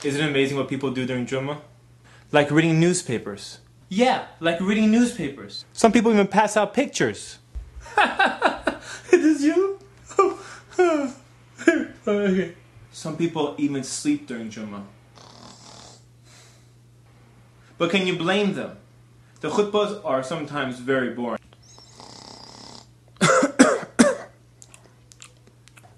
Isn't it amazing what people do during Jummah? Like reading newspapers. Yeah, like reading newspapers. Some people even pass out pictures. Is this you? Okay. Some people even sleep during Jummah. But can you blame them? The khutbahs are sometimes very boring.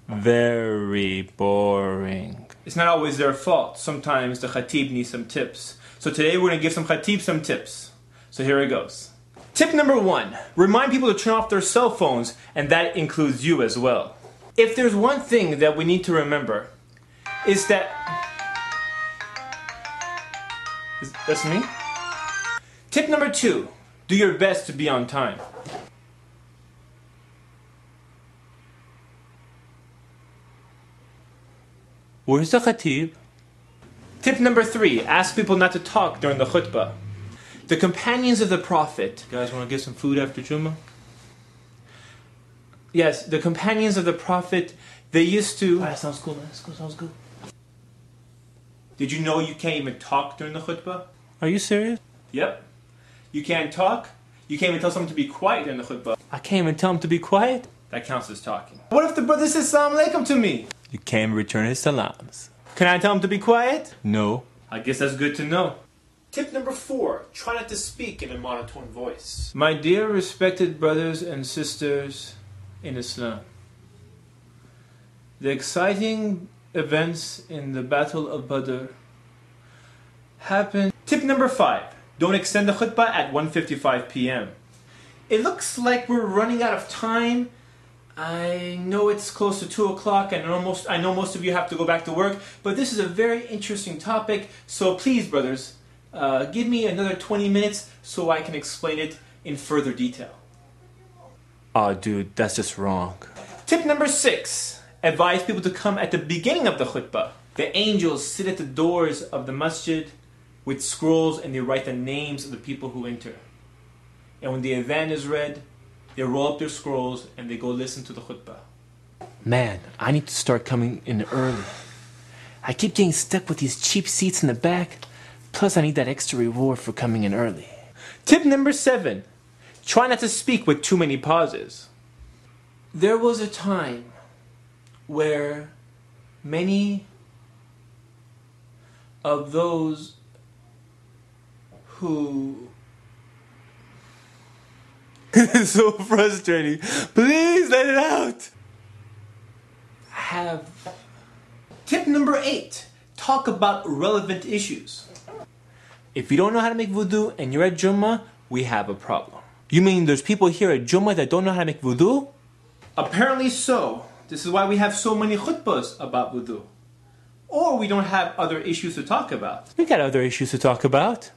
Very boring. It's not always their fault. Sometimes the khatib needs some tips. So today we're going to give some khatib some tips. So here it goes. Tip number 1. Remind people to turn off their cell phones, and that includes you as well. If there's one thing that we need to remember, is that... That's me? Tip number 2. Do your best to be on time. Where's the khatib? Tip number 3. Ask people not to talk during the khutbah. The companions of the Prophet. You guys want to get some food after Jummah? Yes, the companions of the Prophet, they used to... That sounds cool, man. Sounds good. Did you know you can't even talk during the khutbah? Are you serious? Yep. You can't talk. You can't even tell someone to be quiet during the khutbah. I can't even tell him to be quiet? That counts as talking. What if the brother says Assalamu alaikum to me? You can't return his salams. Can I tell him to be quiet? No. I guess that's good to know. Tip number 4. Try not to speak in a monotone voice. My dear respected brothers and sisters in Islam, the exciting events in the Battle of Badr happened. Tip number 5. Don't extend the khutbah at 1:55 p.m. It looks like we're running out of time. I know it's close to 2 o'clock and I know most of you have to go back to work, but this is a very interesting topic, so please, brothers, give me another 20 minutes so I can explain it in further detail. Oh, dude, that's just wrong. Tip number 6. Advise people to come at the beginning of the khutbah. The angels sit at the doors of the masjid with scrolls and they write the names of the people who enter. And when the adhan is read, they roll up their scrolls and they go listen to the khutbah. Man, I need to start coming in early. I keep getting stuck with these cheap seats in the back. Plus I need that extra reward for coming in early. Tip number 7. Try not to speak with too many pauses. There was a time where many of those who... It's so frustrating. Please let it out. Tip number 8. Talk about relevant issues. If you don't know how to make wudu and you're at Jummah, we have a problem. You mean there's people here at Jummah that don't know how to make wudu? Apparently so. This is why we have so many khutbahs about wudu. Or we don't have other issues to talk about. We got other issues to talk about.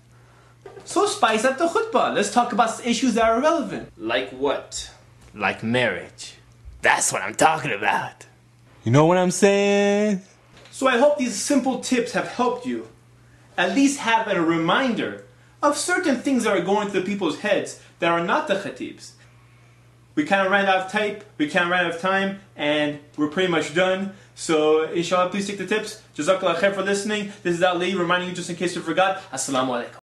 So spice up the khutbah. Let's talk about issues that are relevant. Like what? Like marriage. That's what I'm talking about. You know what I'm saying? So I hope these simple tips have helped you at least have a reminder of certain things that are going through people's heads that are not the khatibs. We kind of ran out of time, and we're pretty much done. So inshallah, please take the tips. Jazakallah khair for listening. This is Ali reminding you, just in case you forgot, Assalamu alaikum.